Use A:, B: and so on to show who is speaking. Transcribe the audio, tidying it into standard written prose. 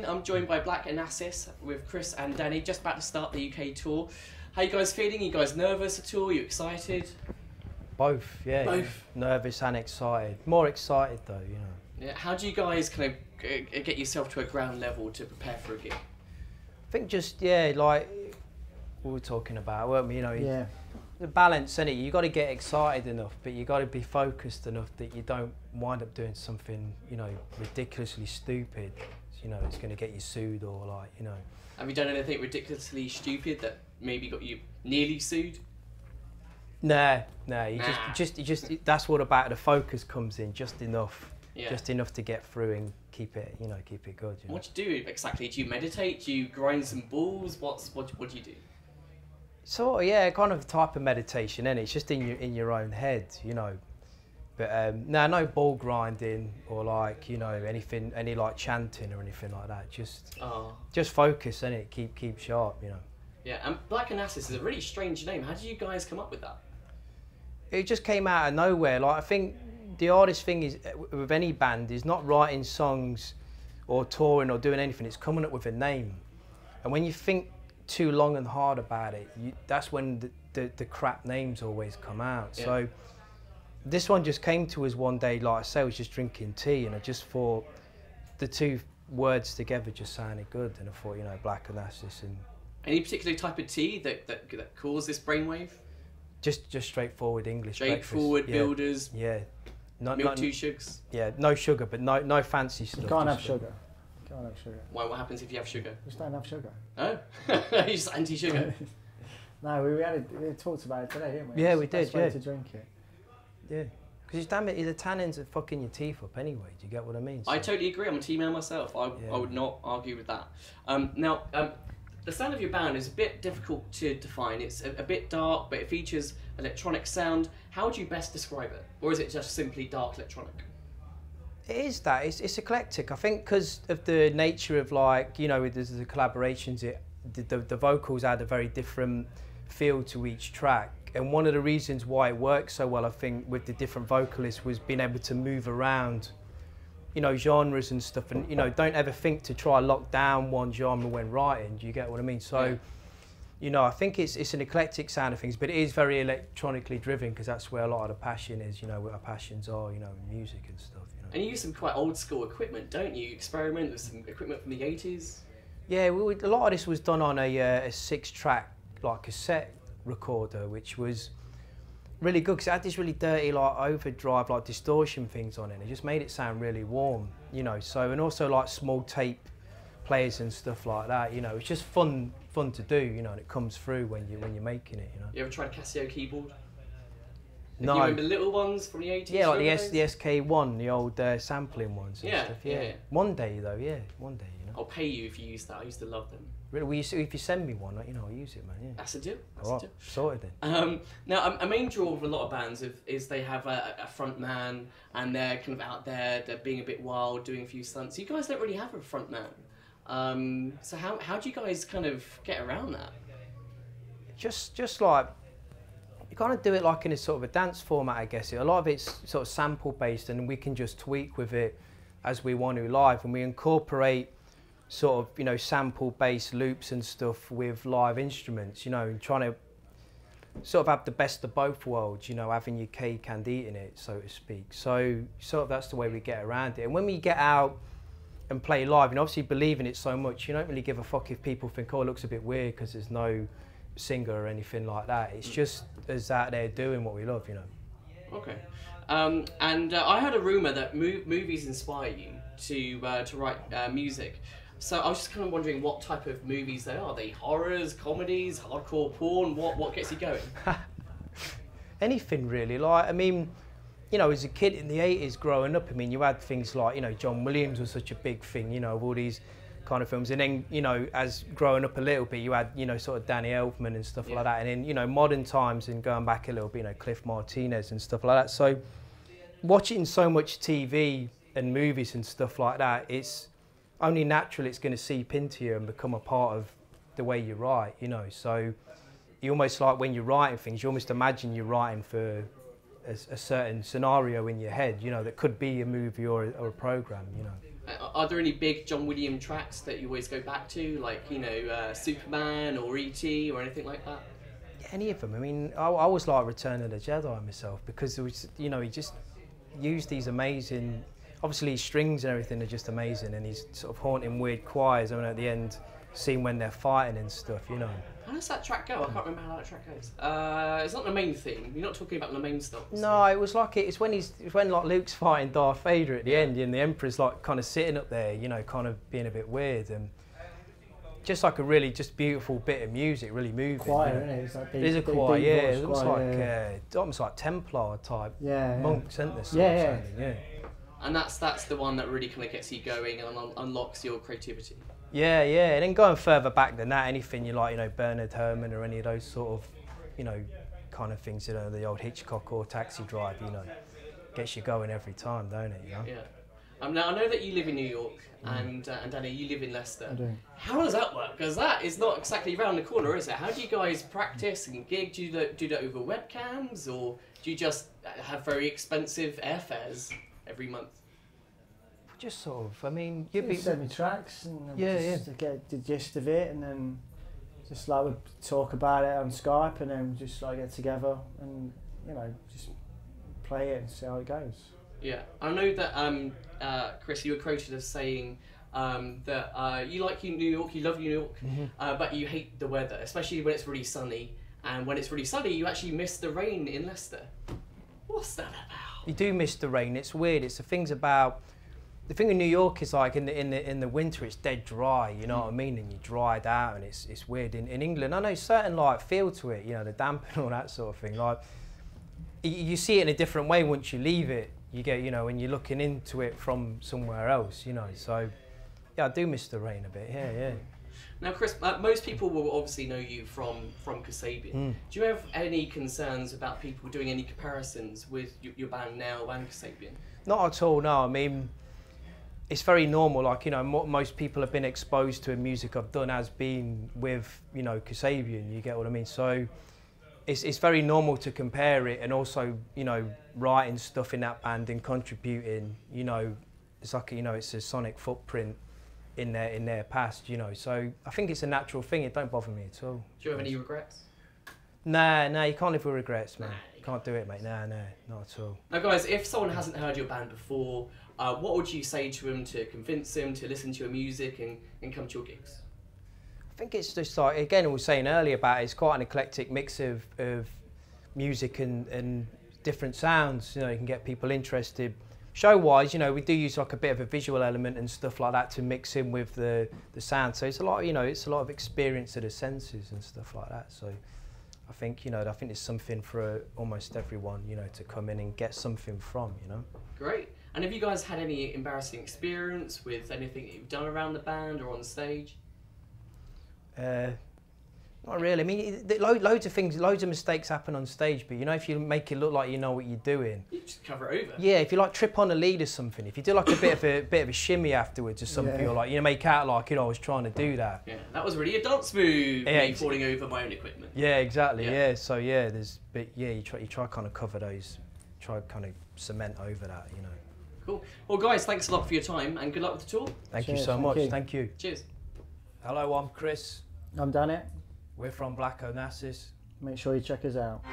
A: I'm joined by Black Onassis with Chris and Danny, just about to start the UK tour. How you guys feeling? You guys nervous at all? You excited?
B: Both, yeah.
A: Both?
B: Nervous and excited. More excited though, you know.
A: Yeah. How do you guys kind of get yourself to a ground level to prepare for a gig?
B: I think just, yeah, like we were talking about, weren't we? You know,
C: Yeah.
B: the balance, innit? You got to get excited enough, but you got to be focused enough that you don't wind up doing something, you know, ridiculously stupid. You know, it's going to get you sued or like, you know.
A: Have you done anything ridiculously stupid that maybe got you nearly sued?
B: Nah. You just that's what about the focus comes in, just enough.
A: Yeah.
B: Just enough to get through and keep it, you know, keep it good. You know?
A: What do you do exactly? Do you meditate? Do you grind some balls? What do you do?
B: Sort of, yeah, kind of a type of meditation, and it's just in your own head, you know. But no ball grinding or like, you know, any like chanting or anything like that. Just focus, innit? Keep sharp, you know.
A: Yeah, and Black Onassis is a really strange name. How did you guys come up with that?
B: It just came out of nowhere. Like I think the hardest thing is with any band is not writing songs or touring or doing anything. It's coming up with a name, and when you think too long and hard about it, that's when the crap names always come out. Yeah. So this one just came to us one day, like I say, I was just drinking tea and I just thought the two words together just sounded good, and I thought, you know, Black Onassis. And
A: any particular type of tea that caused this brainwave?
B: Just straightforward English
A: straightforward
B: breakfast.
A: builders.
B: Yeah.
A: Milk, 2 sugars.
B: Yeah, no sugar, but no fancy stuff.
C: You can't have sugar. You can't have sugar.
A: Why? What happens if you have sugar?
C: Just don't have sugar.
A: Oh, you're just anti-sugar.
C: No, we talked about it today, didn't we?
B: Yeah, we did.
C: Best way to drink it.
B: Yeah, because damn it, the tannins are fucking your teeth up anyway. Do you get what I mean? So.
A: I totally agree. I'm a tea man myself. I would not argue with that. Now, the sound of your band is a bit difficult to define. It's a bit dark, but it features electronic sound. How would you best describe it? Or is it just simply dark electronic?
B: It is that. It's eclectic. I think because of the nature of, like, you know, with the collaborations, the vocals add a very different feel to each track. And one of the reasons why it works so well, I think, with the different vocalists was being able to move around, you know, genres and stuff. And, you know, don't ever think to try lock down one genre when writing. Do you get what I mean? So, you know, I think it's an eclectic sound of things, but it is very electronically driven because that's where a lot of the passion is, you know, where our passions are, you know, music and stuff, you know.
A: And you use some quite old school equipment, don't you? Experiment with some equipment from the 80s?
B: Yeah, a lot of this was done on a 6-track, like, cassette recorder, which was really good because it had this really dirty, like, overdrive, like, distortion things on it. It just made it sound really warm, you know. So, and also, like, small tape players and stuff like that, you know. It's just fun to do, you know, and it comes through when you're making it, you know.
A: You ever tried a Casio keyboard?
B: No.
A: You remember little ones from the 80s?
B: Yeah, like the SK1, the old sampling ones and stuff.
A: Yeah.
B: One day though, you know.
A: I'll pay you if you use that. I used to love them.
B: Really, if you send me one, you know, I'll use it, man. Yeah.
A: That's a deal.
B: Sorted then.
A: Now, a main draw of a lot of bands is they have a front man and they're kind of out there, they're being a bit wild, doing a few stunts. You guys don't really have a front man. So how do you guys kind of get around that?
B: Just like, you kind of do it like in a sort of a dance format, I guess. A lot of it's sort of sample based and we can just tweak with it as we want to live, and we incorporate sort of, you know, sample based loops and stuff with live instruments, you know, and trying to sort of have the best of both worlds, you know, having your cake and eating it, so to speak. So sort of that's the way we get around it. And when we get out and play live, and obviously believe in it so much, you don't really give a fuck if people think, oh, it looks a bit weird because there's no singer or anything like that. It's just us out there doing what we love, you know.
A: Okay. And I heard a rumour that movies inspire you to write music. So I was just kind of wondering what type of movies they are. Are they horrors, comedies, hardcore porn? What gets you going?
B: Anything really. Like, I mean, you know, as a kid in the 80s growing up, I mean, you had things like, you know, John Williams was such a big thing, you know, all these kind of films. And then, you know, as growing up a little bit, you had, you know, sort of Danny Elfman and stuff like that. And then, you know, modern times and going back a little bit, you know, Cliff Martinez and stuff like that. So watching so much TV and movies and stuff like that, it's only natural it's going to seep into you and become a part of the way you write, you know. So you almost, like, when you're writing things, you almost imagine you're writing for a certain scenario in your head, you know, that could be a movie or a program, you know.
A: Are there any big John Williams tracks that you always go back to, like, you know, Superman or E.T. or anything like that?
B: Any of them. I mean, I always like Return of the Jedi myself, because it was, you know, he just used these amazing, obviously his strings and everything are just amazing, and he's sort of haunting weird choirs, I mean, at the end, seeing when they're fighting and stuff, you know.
A: How does that track go? I can't remember how that track goes. It's not the main theme. You're not talking about the main stuff.
B: No, it was like it's when like Luke's fighting Darth Vader at the end, and the Emperor's like kind of sitting up there, you know, kind of being a bit weird, and just like a really just beautiful bit of music, really moving.
C: Choir,
B: you know.
C: isn't it? It's like
B: It is a choir, yeah. It looks
C: choir,
B: like almost like Templar type
C: yeah,
B: monks, isn't there?
C: Yeah.
A: And that's the one that really kind of gets you going and unlocks your creativity.
B: Yeah, and then going further back than that, anything you like, you know, Bernard Herrmann or any of those sort of, you know, kind of things, you know, the old Hitchcock or Taxi Drive, you know, gets you going every time, don't it? You know?
A: Yeah. Now I know that you live in New York, and Danny, you live in Leicester.
C: I do.
A: How does that work? Because that is not exactly around the corner, is it? How do you guys practice and gig? Do you do that over webcams, or do you just have very expensive airfares every month?
B: Just sort of, I mean,
C: You send me tracks and just get the gist of it, and then just like we talk about it on Skype, and then just like get together and, you know, just play it and see how it goes.
A: Yeah, I know that Chris, you were quoted as saying that you like New York, you love New York, but you hate the weather, especially when it's really sunny. And when it's really sunny, you actually miss the rain in Leicester. What's that about?
B: You do miss the rain. It's weird. It's the things about. The thing in New York is like in the winter it's dead dry, you know what I mean, and you're dried out, and it's weird. In England, I know certain like feel to it, you know, the damp and all that sort of thing. Like you see it in a different way once you leave it. You get, you know, when you're looking into it from somewhere else, you know. So yeah, I do miss the rain a bit. Yeah.
A: Now, Chris, most people will obviously know you from Kasabian. Do you have any concerns about people doing any comparisons with your band now and Kasabian?
B: Not at all. No, I mean, it's very normal. Like, you know, most people have been exposed to music I've done has been with, you know, Kasabian. You get what I mean? So it's very normal to compare it, and also, you know, writing stuff in that band and contributing. You know, it's like, you know, it's a sonic footprint in their past. You know, so I think it's a natural thing. It don't bother me at all.
A: Do you have any regrets?
B: Nah, you can't live with regrets, man. You can't do it, mate. Nah, not at all.
A: Now, guys, if someone hasn't heard your band before, what would you say to them to convince them to listen to your music and come to your gigs?
B: I think it's just like, again, we were saying earlier about it, it's quite an eclectic mix of music and different sounds. You know, you can get people interested. Show-wise, you know, we do use like a bit of a visual element and stuff like that to mix in with the sound. So it's a lot, you know, it's a lot of experience of the senses and stuff like that. So I think, you know, there's something for almost everyone, you know, to come in and get something from, you know.
A: Great. And have you guys had any embarrassing experience with anything that you've done around the band or on stage?
B: Not really. I mean, loads of things, loads of mistakes happen on stage, but you know, if you make it look like you know what you're doing,
A: you just cover it over.
B: Yeah, if you like trip on a lead or something, if you do like a bit of a shimmy afterwards or something, or like, you know, make out like, you know, I was trying to do that.
A: Yeah, that was really a dance move.
B: Yeah,
A: me falling over my own equipment.
B: Yeah, exactly. Yeah. So yeah, you try kind of cover those, try kind of cement over that, you know.
A: Cool. Well, guys, thanks a lot for your time and good luck with the tour.
B: Thank you so much. Thank you.
A: Cheers.
B: Hello, I'm Chris.
C: I'm Danny.
B: We're from Black Onassis.
C: Make sure you check us out.